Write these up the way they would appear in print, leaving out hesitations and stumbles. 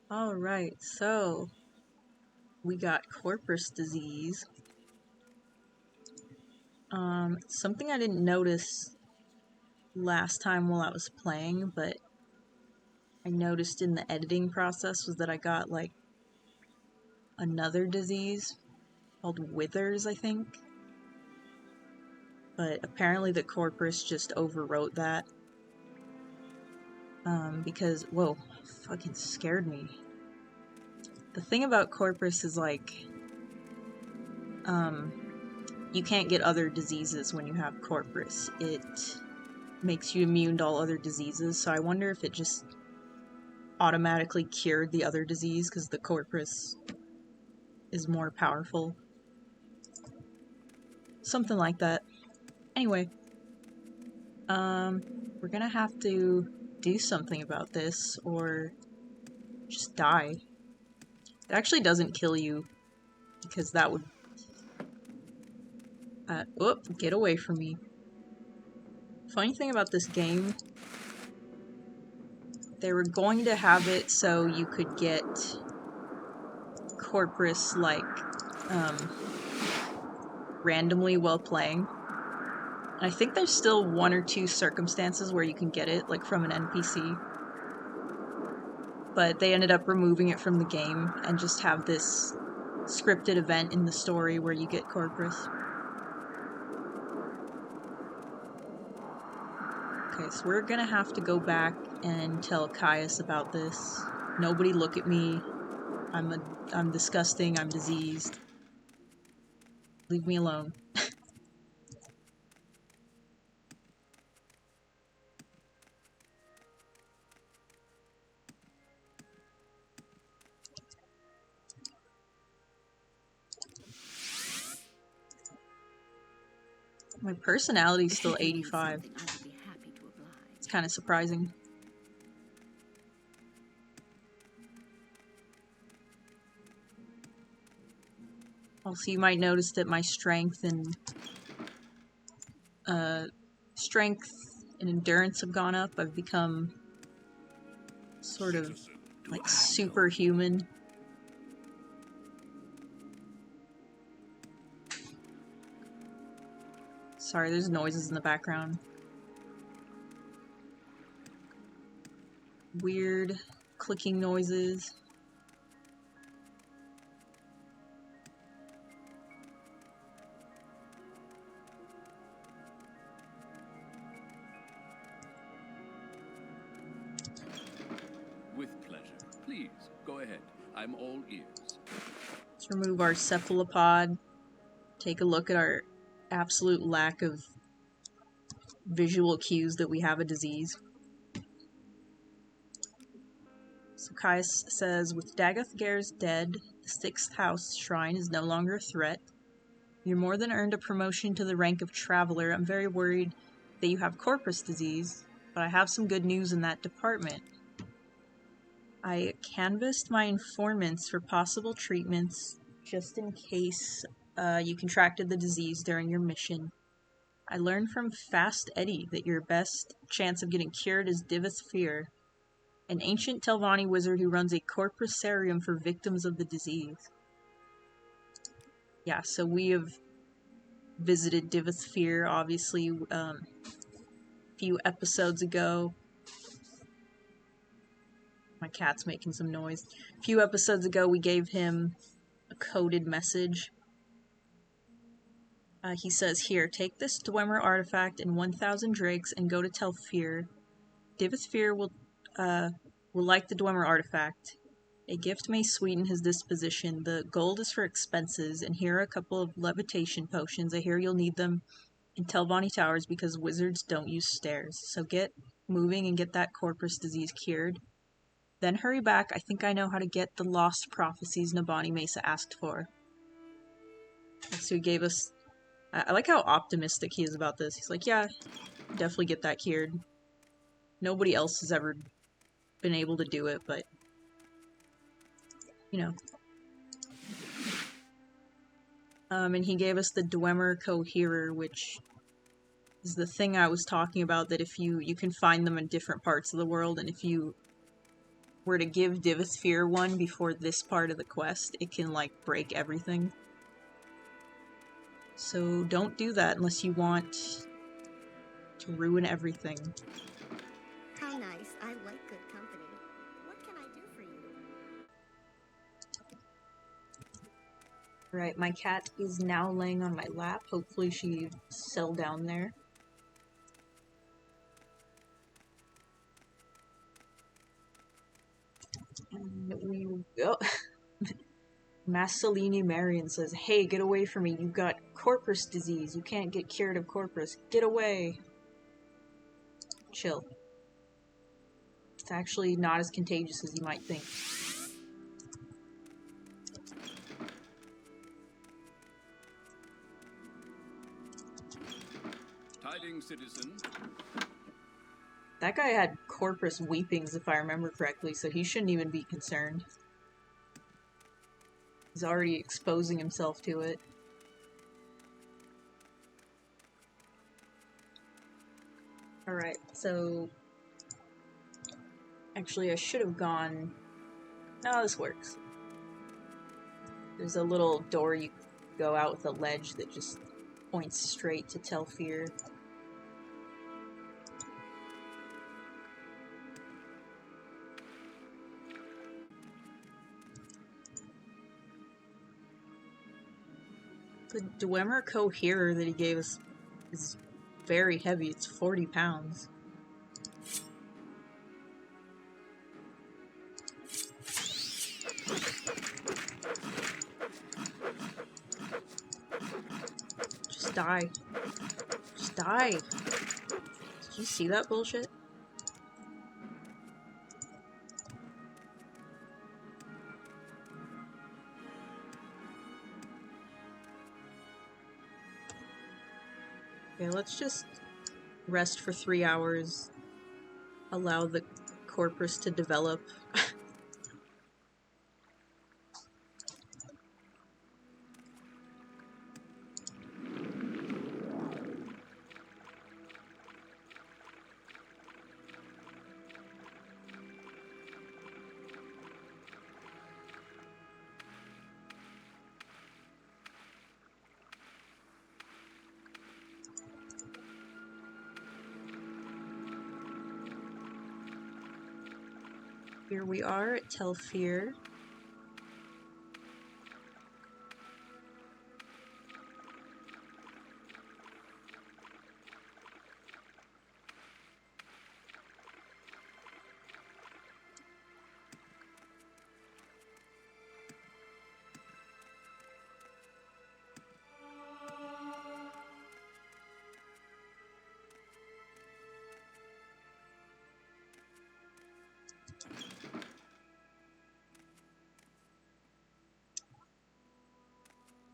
Alright, so we got corpus disease. Something I didn't notice last time while I was playing, but I noticed in the editing process was that I got like another disease called withers, I think. But apparently the corpus just overwrote that. Because, whoa, fucking scared me. The thing about corpus is like, you can't get other diseases when you have corpus. It makes you immune to all other diseases, so I wonder if it just automatically cured the other disease because the corpus is more powerful. Something like that. Anyway, we're gonna have to do something about this or just die. It actually doesn't kill you because that would... Oop, get away from me. Funny thing about this game, they were going to have it so you could get corpus, like, randomly while playing. And I think there's still one or two circumstances where you can get it, like from an NPC. But they ended up removing it from the game and just have this scripted event in the story where you get corpus. Okay, so we're gonna have to go back and tell Caius about this. Nobody look at me. I'm disgusting, I'm diseased. Leave me alone. My personality's still 85. It's kind of surprising. Also, you might notice that my strength and endurance have gone up. I've become sort of like superhuman. Sorry, there's noises in the background. Weird clicking noises. With pleasure. Please, go ahead. I'm all ears. Let's remove our cephalopod. Take a look at our absolute lack of visual cues that we have a disease. So Caius says, with Dagothger's dead, the 6th house shrine is no longer a threat. You're more than earned a promotion to the rank of traveler. I'm very worried that you have corpus disease, but I have some good news in that department. I canvassed my informants for possible treatments just in case you contracted the disease during your mission. I learned from Fast Eddie that your best chance of getting cured is Divayth Fyr, an ancient Telvanni wizard who runs a Corprusarium for victims of the disease. Yeah, so we have visited Divayth Fyr, obviously, a few episodes ago. My cat's making some noise. A few episodes ago, we gave him a coded message. He says, here, take this Dwemer artifact and 1,000 drakes and go to Tel Fyr. Divayth Fyr will like the Dwemer artifact. A gift may sweeten his disposition. The gold is for expenses, and here are a couple of levitation potions. I hear you'll need them in Telvanni Towers because wizards don't use stairs. So get moving and get that corpus disease cured. Then hurry back. I think I know how to get the lost prophecies Nabani Mesa asked for. So he gave us... I like how optimistic he is about this. He's like, yeah, definitely get that cured. Nobody else has ever been able to do it, but... you know. And he gave us the Dwemer Coherer, which is the thing I was talking about, that if you can find them in different parts of the world, and if you were to give Divayth Fyr one before this part of the quest, it can, like, break everything. So don't do that unless you want to ruin everything. How nice. I like good company. What can I do for you? Right, my cat is now laying on my lap. Hopefully she settled down there. And we go. Massalini Marion says, "Hey, get away from me. You've got corprus disease. You can't get cured of corprus. Get away." Chill. It's actually not as contagious as you might think. Tidings, citizen. That guy had corprus weepings, if I remember correctly, so he shouldn't even be concerned. He's already exposing himself to it. Alright, so... Actually, I should have gone... No, this works. There's a little door you go out with a ledge that just points straight to Tel Fyr. The Dwemer coherer that he gave us is very heavy. It's 40 pounds. Just die. Just die. Did you see that bullshit? Okay, let's just rest for 3 hours. Allow the corprus to develop. Here we are at Tel Fyr.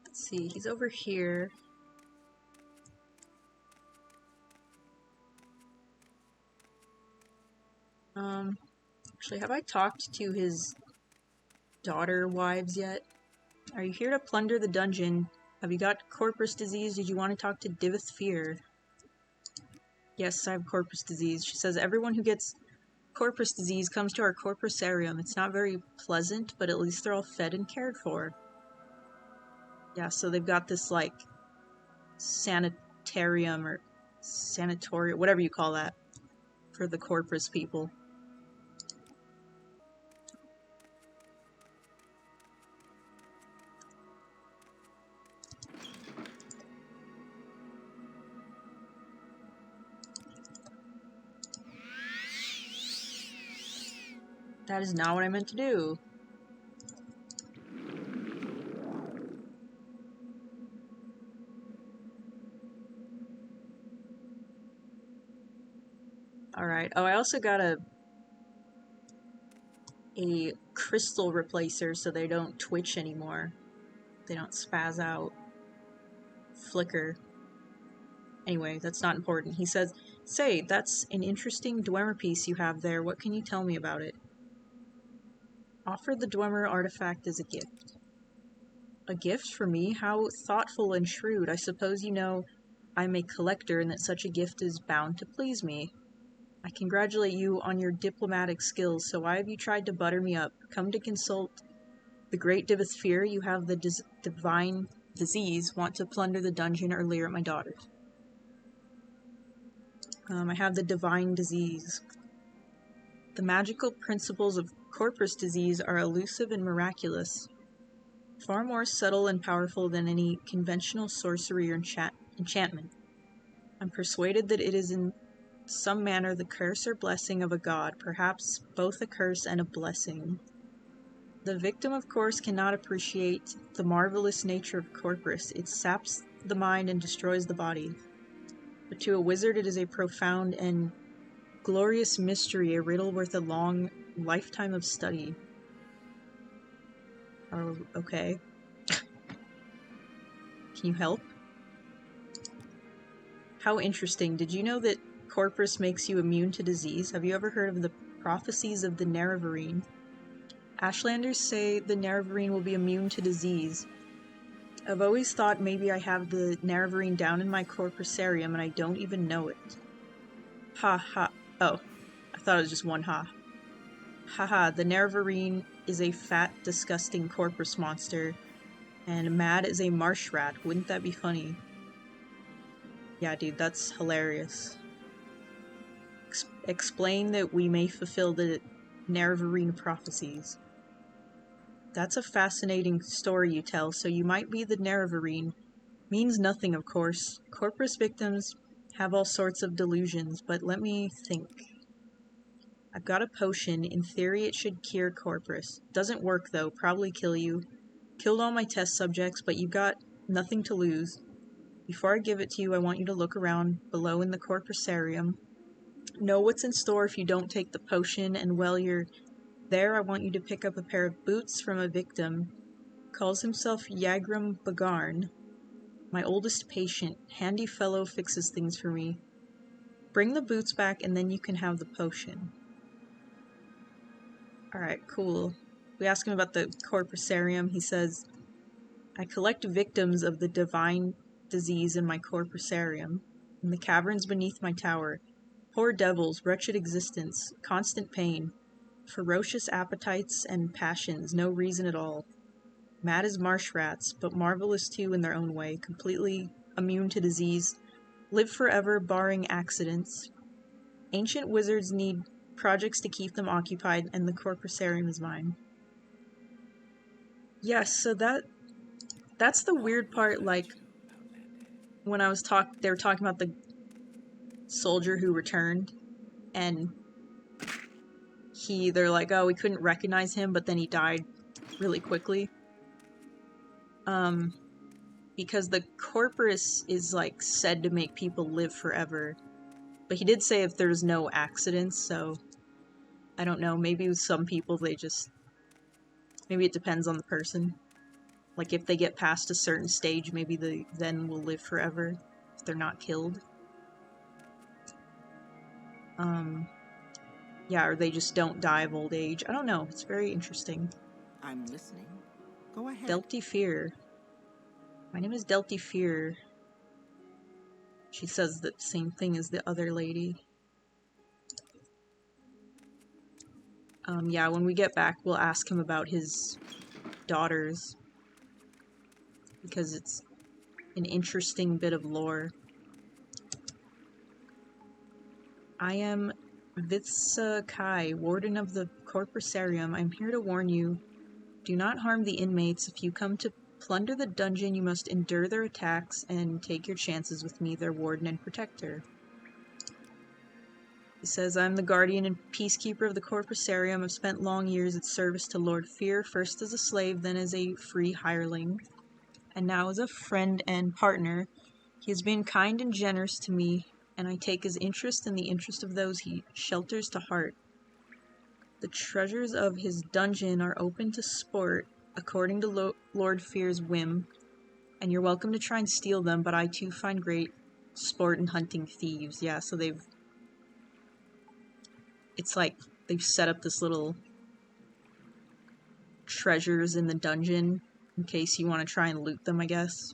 Let's see, he's over here. Actually, have I talked to his daughter wives yet? Are you here to plunder the dungeon? Have you got corprus disease? Did you want to talk to Divayth Fyr? Yes, I have corprus disease. She says everyone who gets corprus disease comes to our Corprusarium. It's not very pleasant, but at least they're all fed and cared for. Yeah, so they've got this, like, sanitarium or sanatorium, whatever you call that, for the corprus people. That is not what I meant to do. Alright. Oh, I also got a crystal replacer so they don't twitch anymore. They don't spaz out. Flicker. Anyway, that's not important. He says, "Say, that's an interesting Dwemer piece you have there. What can you tell me about it?" Offer the Dwemer artifact as a gift. A gift for me? How thoughtful and shrewd. I suppose you know I'm a collector and that such a gift is bound to please me. I congratulate you on your diplomatic skills, so why have you tried to butter me up? Come to consult the great Divayth Fyr, you have the divine disease, want to plunder the dungeon or leer at my daughters. I have the divine disease. The magical principles of corprus disease are elusive and miraculous, far more subtle and powerful than any conventional sorcery or enchantment. I'm persuaded that it is in some manner the curse or blessing of a god, perhaps both a curse and a blessing. The victim, of course, cannot appreciate the marvelous nature of corprus. It saps the mind and destroys the body. But to a wizard it is a profound and glorious mystery, a riddle worth a long lifetime of study. Oh, okay. Can you help? How interesting. Did you know that corprus makes you immune to disease? Have you ever heard of the prophecies of the Nerevarine? Ashlanders say the Nerevarine will be immune to disease. I've always thought maybe I have the Nerevarine down in my Corprusarium and I don't even know it. Ha ha. Oh, I thought it was just one ha. Haha, the Nerevarine is a fat, disgusting corprus monster, and Mad is a marsh rat. Wouldn't that be funny? Yeah, dude, that's hilarious. Explain that we may fulfill the Nerevarine prophecies. That's a fascinating story you tell, so you might be the Nerevarine. Means nothing, of course. Corprus victims have all sorts of delusions, but let me think. I've got a potion. In theory, it should cure corprus. Doesn't work, though. Probably kill you. Killed all my test subjects, but you've got nothing to lose. Before I give it to you, I want you to look around below in the Corprusarium. Know what's in store if you don't take the potion, and while you're there, I want you to pick up a pair of boots from a victim. Calls himself Yagrum Bagarn. My oldest patient. Handy fellow, fixes things for me. Bring the boots back, and then you can have the potion. Alright, cool. We ask him about the Corprusarium. He says, I collect victims of the divine disease in my Corprusarium, in the caverns beneath my tower. Poor devils, wretched existence, constant pain, ferocious appetites and passions, no reason at all. Mad as marsh rats, but marvelous too in their own way, completely immune to disease, live forever barring accidents. Ancient wizards need projects to keep them occupied, and the Corprusarium is mine. Yes, so that's the weird part, like, when I was they were talking about the soldier who returned, and they're like, oh, we couldn't recognize him, but then he died really quickly. Because the corpus is, like, said to make people live forever. But he did say if there's no accidents, so I don't know, maybe with some people maybe it depends on the person. Like, if they get past a certain stage, maybe they then will live forever if they're not killed. Yeah, or they just don't die of old age. I don't know, it's very interesting. I'm listening. Go ahead. Beyte Fyr. My name is Beyte Fyr. She says the same thing as the other lady. Yeah, when we get back, we'll ask him about his daughters, because it's an interesting bit of lore. I am Vitsa Kai, warden of the Corprusarium. I'm here to warn you. Do not harm the inmates. If you come to plunder the dungeon, you must endure their attacks and take your chances with me, their warden and protector. He says, I'm the guardian and peacekeeper of the Corprusarium. I've spent long years at service to Lord Fyr, first as a slave, then as a free hireling, and now as a friend and partner. He has been kind and generous to me, and I take his interest in the interest of those he shelters to heart. The treasures of his dungeon are open to sport, according to Lord Fyr's whim, and you're welcome to try and steal them, but I too find great sport in hunting thieves. Yeah, so it's like they've set up this little treasures in the dungeon in case you want to try and loot them, I guess.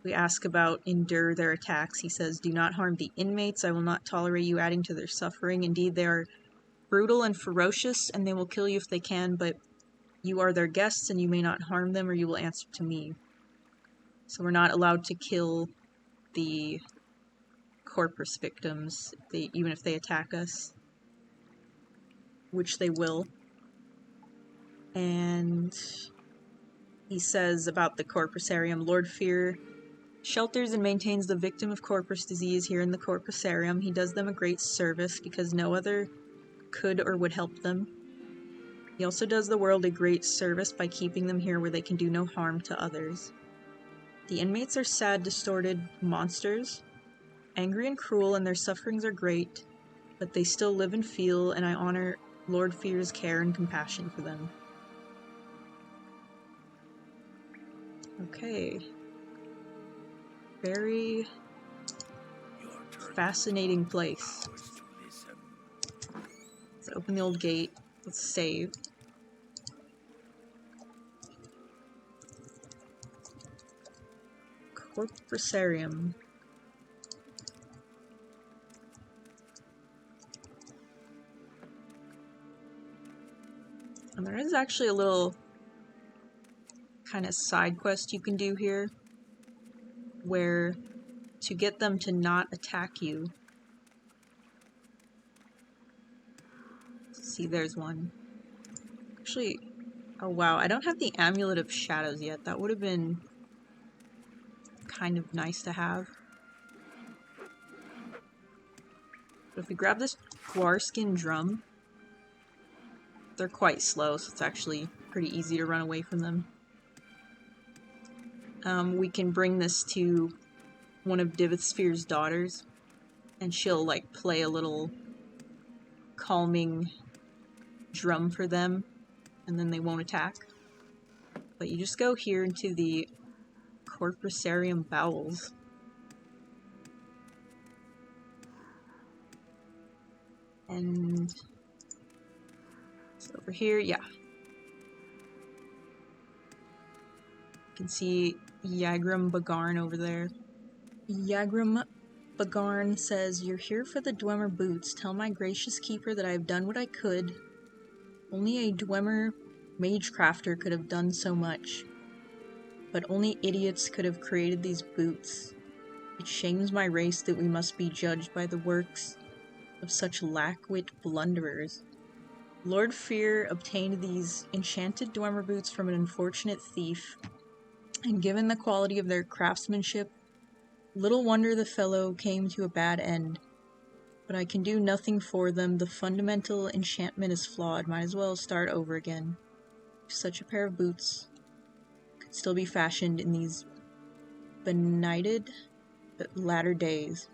We ask about endure their attacks. He says, do not harm the inmates. I will not tolerate you adding to their suffering. Indeed, they are brutal and ferocious, and they will kill you if they can, but you are their guests, and you may not harm them, or you will answer to me. So we're not allowed to kill the corprus victims, even if they attack us. Which they will. And he says about the Corprusarium, Lord Fyr shelters and maintains the victim of corpus disease here in the Corprusarium. He does them a great service because no other could or would help them. He also does the world a great service by keeping them here where they can do no harm to others. The inmates are sad, distorted monsters, angry and cruel, and their sufferings are great, but they still live and feel, and I honor Lord Fyr's care and compassion for them. Okay. Very fascinating place. Let's open the old gate. Let's save. Corprusarium. And there is actually a little kind of side quest you can do here, where to get them to not attack you. See, there's one. Actually, oh wow, I don't have the Amulet of Shadows yet. That would have been kind of nice to have. But if we grab this Dwarskin drum, they're quite slow, so it's actually pretty easy to run away from them. We can bring this to one of Divayth Fyr's daughters, and she'll like play a little calming drum for them, and then they won't attack. But you just go here into the Corprusarium bowels. And it's over here, yeah. You can see Yagrum Bagarn over there. Yagrum Bagarn says, you're here for the Dwemer boots. Tell my gracious keeper that I have done what I could. Only a Dwemer magecrafter could have done so much. But only idiots could have created these boots. It shames my race that we must be judged by the works of such lack-wit blunderers. Lord Fyr obtained these enchanted Dwemer boots from an unfortunate thief, and given the quality of their craftsmanship, little wonder the fellow came to a bad end. But I can do nothing for them. The fundamental enchantment is flawed. Might as well start over again. Such a pair of boots could still be fashioned in these benighted but latter days.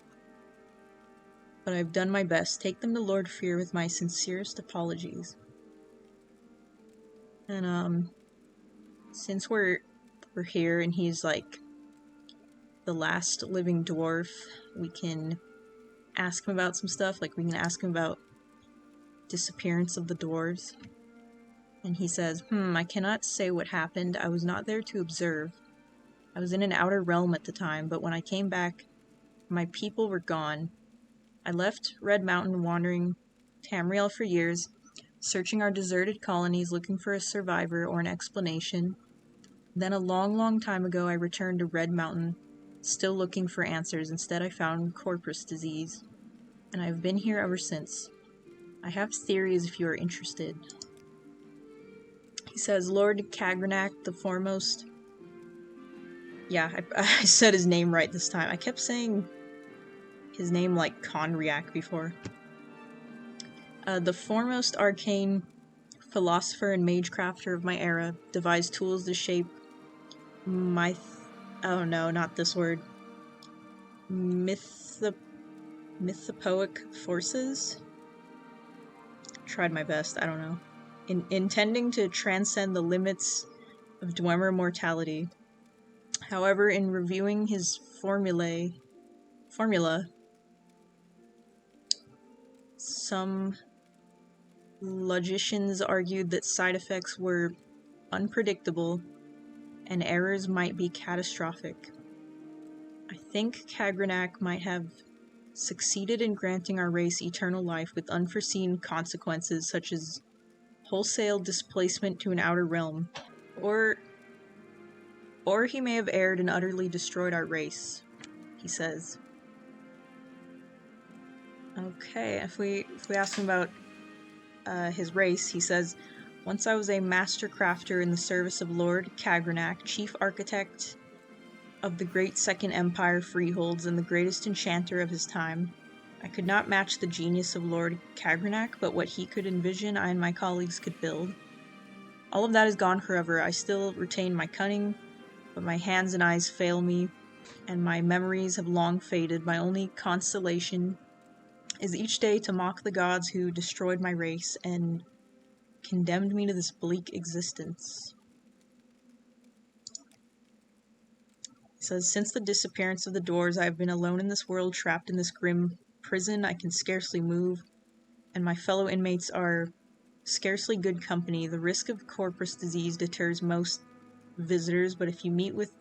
But I've done my best. Take them to Lord Fyr with my sincerest apologies. And since we're here and he's like the last living dwarf, we can ask him about some stuff. Like we can ask him about disappearance of the dwarves. And he says, I cannot say what happened. I was not there to observe. I was in an outer realm at the time, but when I came back, my people were gone. I left Red Mountain wandering Tamriel for years, searching our deserted colonies looking for a survivor or an explanation. Then a long, long time ago I returned to Red Mountain, still looking for answers. Instead I found corpus disease, and I've been here ever since. I have theories if you are interested. He says, Lord Kagranak, the foremost... Yeah, I said his name right this time. I kept saying his name like Conriac before. The foremost arcane philosopher and magecrafter of my era devised tools to shape my... oh no, not this word. Mythopoeic forces? Tried my best, I don't know. Intending to transcend the limits of Dwemer mortality. However, in reviewing his formula, some logicians argued that side effects were unpredictable and errors might be catastrophic. I think Kagranak might have succeeded in granting our race eternal life with unforeseen consequences such as wholesale displacement to an outer realm. Or he may have erred and utterly destroyed our race, he says. Okay, if we ask him about his race, he says, once I was a master crafter in the service of Lord Kagranak, chief architect of the great Second Empire freeholds and the greatest enchanter of his time. I could not match the genius of Lord Kagranak, but what he could envision, I and my colleagues could build. All of that is gone forever. I still retain my cunning, but my hands and eyes fail me, and my memories have long faded. My only consolation is each day to mock the gods who destroyed my race and condemned me to this bleak existence. It says, since the disappearance of the dwarves, I have been alone in this world, trapped in this grim prison. I can scarcely move, and my fellow inmates are scarcely good company. The risk of corprus disease deters most visitors, but if you meet with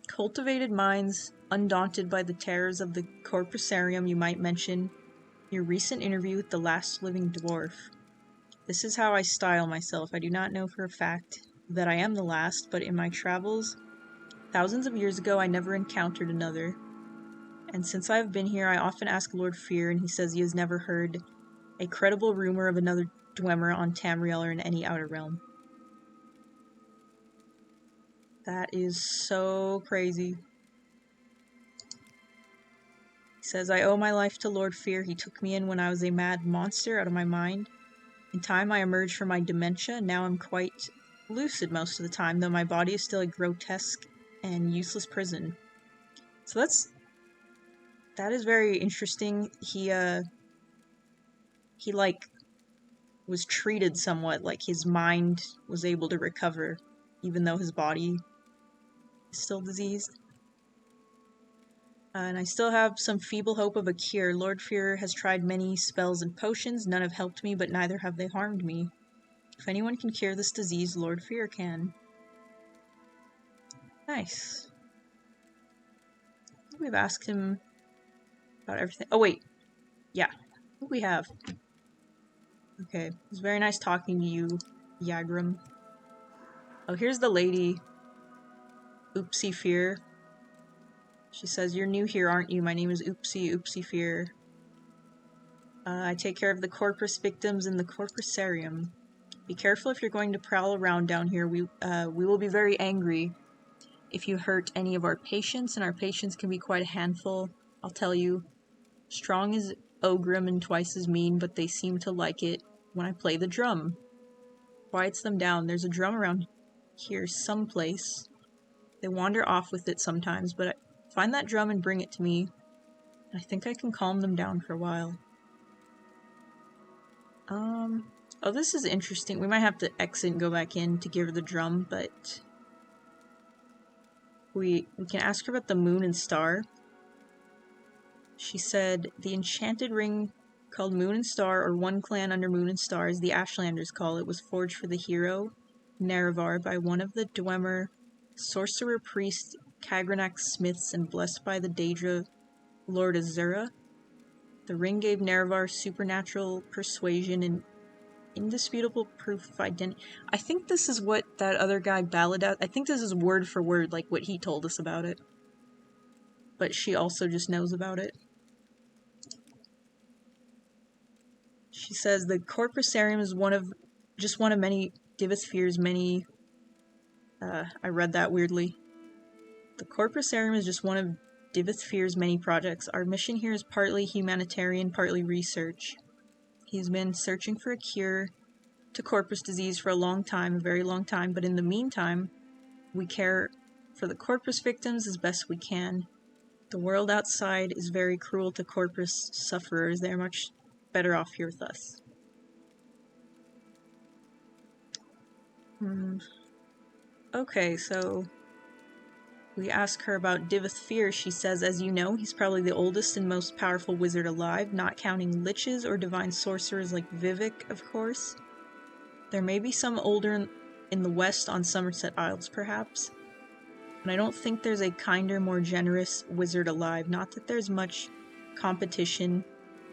cultivated minds, undaunted by the terrors of the Corprusarium, you might mention your recent interview with the last living dwarf. This is how I style myself. I do not know for a fact that I am the last, but in my travels thousands of years ago, I never encountered another, and since I have been here, I often ask Lord Fyr, and he says he has never heard a credible rumor of another Dwemer on Tamriel or in any outer realm. That is so crazy. He says, I owe my life to Lord Fyr. He took me in when I was a mad monster out of my mind. In time, I emerged from my dementia, and now I'm quite lucid most of the time, though my body is still a grotesque and useless prison. So that is very interesting. He was treated somewhat, like his mind was able to recover, even though his body is still diseased. And I still have some feeble hope of a cure. Lord Fyr has tried many spells and potions. None have helped me, but neither have they harmed me. If anyone can cure this disease, Lord Fyr can. Nice. I think we've asked him about everything. Oh, wait. Yeah. I think we have. Okay. It was very nice talking to you, Yagrum. Oh, here's the lady. Uupse Fyr. She says, you're new here, aren't you? My name is Uupse Fyr. I take care of the corprus victims in the Corprusarium. Be careful if you're going to prowl around down here. We will be very angry if you hurt any of our patients, and our patients can be quite a handful, I'll tell you. Strong as Yagrum and twice as mean, but they seem to like it when I play the drum. Quiets them down. There's a drum around here someplace. They wander off with it sometimes, but find that drum and bring it to me. I think I can calm them down for a while. Oh, this is interesting. We might have to exit and go back in to give her the drum, but we can ask her about the moon and star. She said, the enchanted ring called Moon and Star, or one clan under Moon and Star, as the Ashlanders call it, was forged for the hero Nerevar by one of the Dwemer sorcerer priest Kagranak's smiths and blessed by the Daedra Lord Azura. The ring gave Nerevar supernatural persuasion and indisputable proof of identity. I think this is what that other guy Baladat, I think this is word for word like what he told us about it. But she also just knows about it. She says the Corprusarium is one of many Divayth Fyr's many. I read that weirdly. The Corprusarium is just one of Divayth Fyr's many projects. Our mission here is partly humanitarian, partly research. He's been searching for a cure to corpus disease for a long time, a very long time, but in the meantime, we care for the corpus victims as best we can. The world outside is very cruel to corpus sufferers. They're much better off here with us. Okay, so we ask her about Divayth Fyr. She says, as you know, he's probably the oldest and most powerful wizard alive, not counting liches or divine sorcerers like Vivek, of course. There may be some older in the west on Somerset Isles, perhaps. And I don't think there's a kinder, more generous wizard alive. Not that there's much competition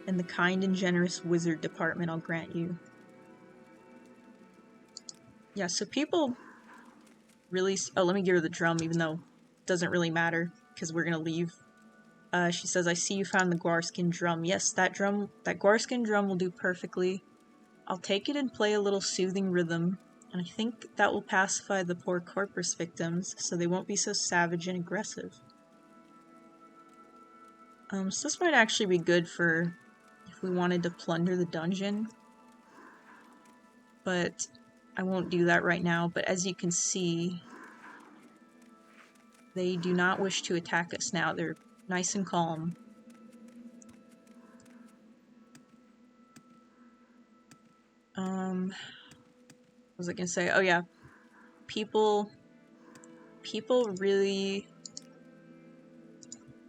in the kind and generous wizard department, I'll grant you. Yeah, so people really... Oh, let me give her the drum, even though it doesn't really matter, because we're gonna leave. She says, I see you found the Gwarskin drum. Yes, that Gwarskin drum will do perfectly. I'll take it and play a little soothing rhythm, and I think that will pacify the poor corprus victims, so they won't be so savage and aggressive. So this might actually be good for if we wanted to plunder the dungeon, but I won't do that right now. But as you can see, they do not wish to attack us now. They're nice and calm. What was I gonna say? Oh yeah, people really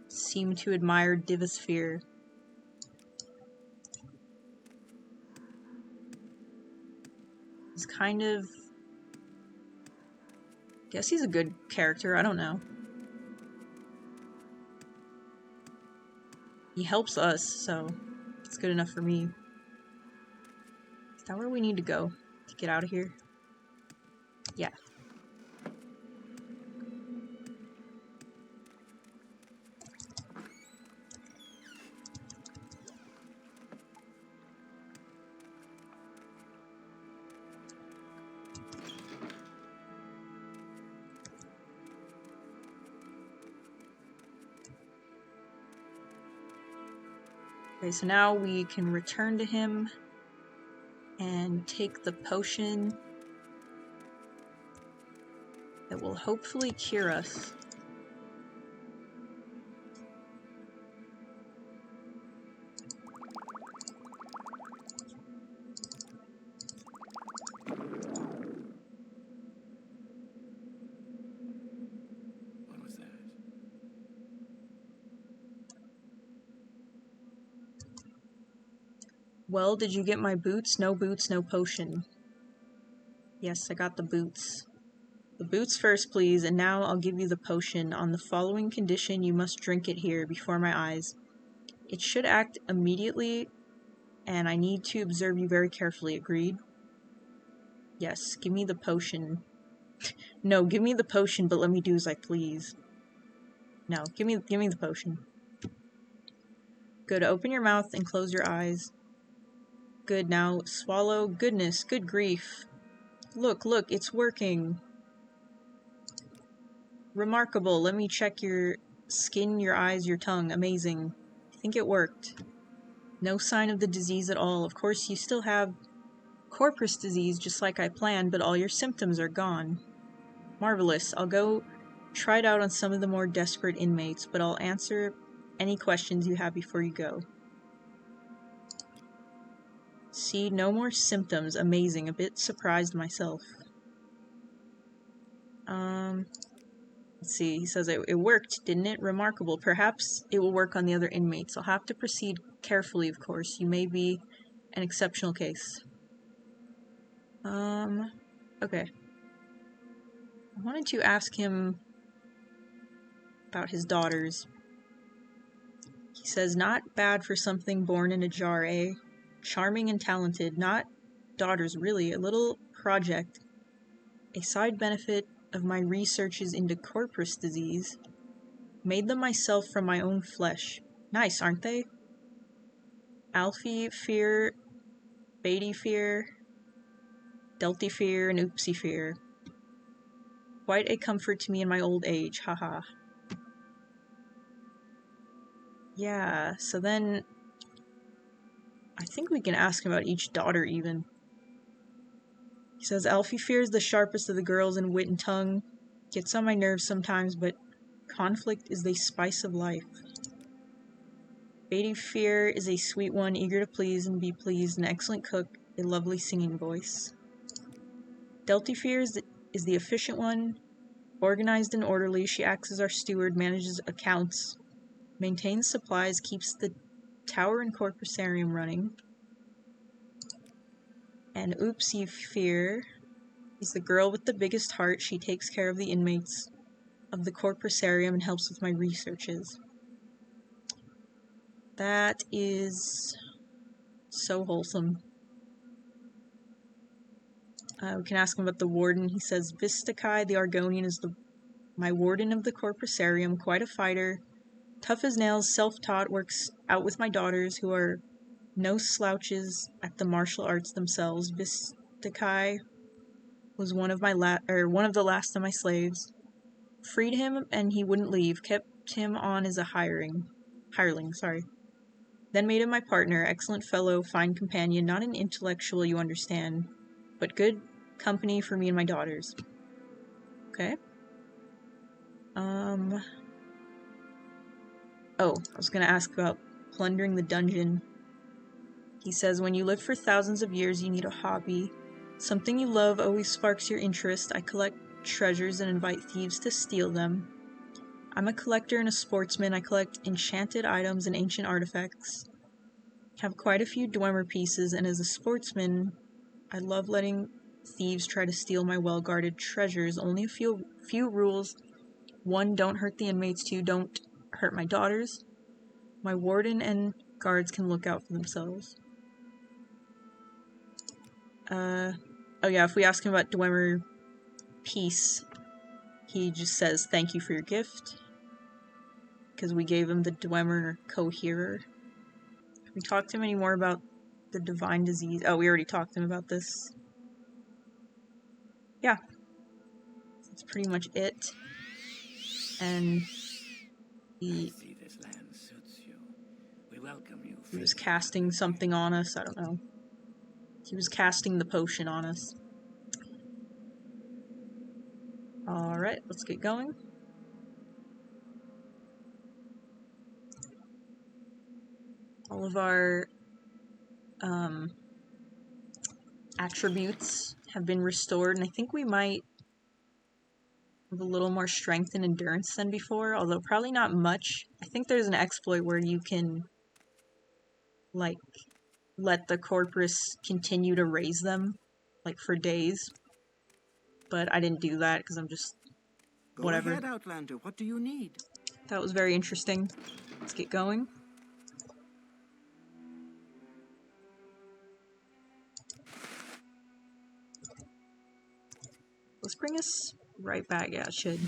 seem to admire Divayth Fyr. He's kind of... guess he's a good character, I don't know. He helps us, so it's good enough for me. Is that where we need to go to get out of here? Yeah. Okay, so now we can return to him and take the potion that will hopefully cure us. What was that? Well, did you get my boots? No boots, no potion. Yes, I got the boots. The boots first, please, and now I'll give you the potion. On the following condition, you must drink it here, before my eyes. It should act immediately, and I need to observe you very carefully. Agreed? Yes, give me the potion. No, give me the potion, but let me do as I please. No, give me the potion. Good, open your mouth and close your eyes. Good, now swallow. Goodness, good grief. Look, it's working. Remarkable. Let me check your skin, your eyes, your tongue. Amazing. I think it worked. No sign of the disease at all. Of course, you still have corprus disease, just like I planned, but all your symptoms are gone. Marvelous. I'll go try it out on some of the more desperate inmates, but I'll answer any questions you have before you go. See, no more symptoms. Amazing. A bit surprised myself. Let's see. He says it worked, didn't it? Remarkable. Perhaps it will work on the other inmates. I'll have to proceed carefully, of course. You may be an exceptional case. Okay. I wanted to ask him about his daughters. He says, not bad for something born in a jar, eh? Charming and talented. Not daughters, really. A little project. A side benefit of my researches into corprus disease. Made them myself from my own flesh. Nice, aren't they? Tel Fyr, Beyte Fyr, Dwemer Fyr, and Uupse Fyr. Quite a comfort to me in my old age, haha. Yeah, so then I think we can ask him about each daughter even. He says, Tel Fyr is the sharpest of the girls in wit and tongue. Gets on my nerves sometimes, but conflict is the spice of life. Beyte Fyr is a sweet one, eager to please and be pleased, an excellent cook, a lovely singing voice. Dwemer Fyr is the efficient one, organized and orderly. She acts as our steward, manages accounts, maintains supplies, keeps the tower and Corprusarium running. And Uupse Fyr is the girl with the biggest heart. She takes care of the inmates. of the Corprusarium and helps with my researches. That is so wholesome. We can ask him about the warden. He says, Vistakai the Argonian is my warden of the Corprusarium, quite a fighter, tough as nails, self-taught, works out with my daughters, who are no slouches at the martial arts themselves. Vistakai was one of the last of my slaves. Freed him, and he wouldn't leave. Kept him on as a hireling. Then made him my partner, excellent fellow, fine companion, not an intellectual, you understand, but good company for me and my daughters. Okay. Oh, I was gonna ask about plundering the dungeon. He says, when you live for thousands of years, you need a hobby. Something you love always sparks your interest. I collect treasures and invite thieves to steal them. I'm a collector and a sportsman. I collect enchanted items and ancient artifacts. Have quite a few Dwemer pieces, and as a sportsman, I love letting thieves try to steal my well-guarded treasures. Only a few rules. 1, don't hurt the inmates. 2, don't hurt my daughters. My warden and guards can look out for themselves. Oh yeah, if we ask him about Dwemer peace, he just says thank you for your gift, because we gave him the Dwemer coherer. Can we talk to him any more about the divine disease? Oh, we already talked to him about this. Yeah. That's pretty much it. And he was casting something on us, I don't know. He was casting the potion on us. Alright, let's get going. All of our attributes have been restored, and I think we might have a little more strength and endurance than before, although probably not much. I think there's an exploit where you can, like, let the corpus continue to raise them, like, for days. But I didn't do that, because I'm just whatever. Go ahead, Outlander. What do you need? That was very interesting. Let's get going. Let's bring us right back. Yeah, it should.